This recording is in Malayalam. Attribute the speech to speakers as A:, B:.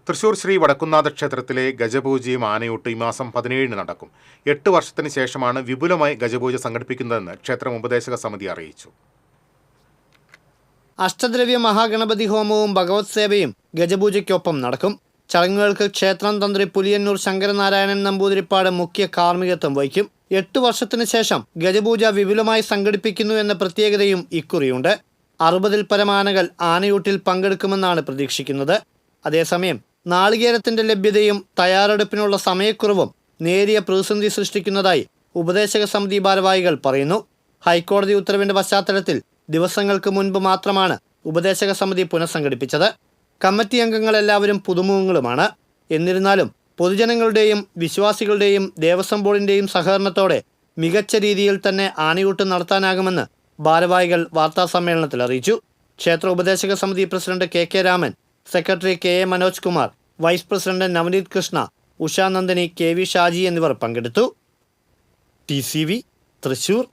A: തൃശൂർ ശ്രീ വടക്കുംനാഥ ക്ഷേത്രത്തിലെ ഗജപൂജയും ആനയൂട്ടും ഈ മാസം 17-ന് നടക്കും. 8 വർഷത്തിന് ശേഷമാണ് വിപുലമായി ഗജപൂജ സംഘടിപ്പിക്കുന്നതെന്ന് ക്ഷേത്രം ഉപദേശക സമിതി അറിയിച്ചു.
B: അഷ്ടദ്രവ്യ മഹാഗണപതി ഹോമവും ഭഗവത് സേവയും ഗജപൂജയ്ക്കൊപ്പം നടക്കും. ചടങ്ങുകൾക്ക് ക്ഷേത്രം തന്ത്രി പുലിയന്നൂർ ശങ്കരനാരായണൻ നമ്പൂതിരിപ്പാട് മുഖ്യ കാർമ്മികത്വം വഹിക്കും. 8 വർഷത്തിന് ശേഷം ഗജപൂജ വിപുലമായി സംഘടിപ്പിക്കുന്നു എന്ന പ്രത്യേകതയും ഇക്കുറിയുണ്ട്. 60-ൽ പരം ആനകൾ ആനയൂട്ടിൽ പങ്കെടുക്കുമെന്നാണ് പ്രതീക്ഷിക്കുന്നത്. അതേസമയം നാളികേരത്തിന്റെ ലഭ്യതയും തയ്യാറെടുപ്പിനുള്ള സമയക്കുറവും നേരിയ പ്രതിസന്ധി സൃഷ്ടിക്കുന്നതായി ഉപദേശക സമിതി ഭാരവാഹികൾ പറയുന്നു. ഹൈക്കോടതി ഉത്തരവിന്റെ പശ്ചാത്തലത്തിൽ ദിവസങ്ങൾക്ക് മുൻപ് മാത്രമാണ് ഉപദേശക സമിതി പുനഃസംഘടിപ്പിച്ചത്. കമ്മിറ്റി അംഗങ്ങൾ എല്ലാവരും പുതുമുഖങ്ങളുമാണ്. എന്നിരുന്നാലും പൊതുജനങ്ങളുടെയും വിശ്വാസികളുടെയും ദേവസ്വം ബോർഡിന്റെയും സഹകരണത്തോടെ മികച്ച രീതിയിൽ തന്നെ ആനയൂട്ട് നടത്താനാകുമെന്ന് ഭാരവാഹികൾ വാർത്താസമ്മേളനത്തിൽ അറിയിച്ചു. ക്ഷേത്ര ഉപദേശക സമിതി president K Raman, secretary K Manoj Kumar, vice president Navaneeth Krishna, Ushanandini, K Shaji എന്നിവർ പങ്കെടുത്തു. TCV തൃശൂർ.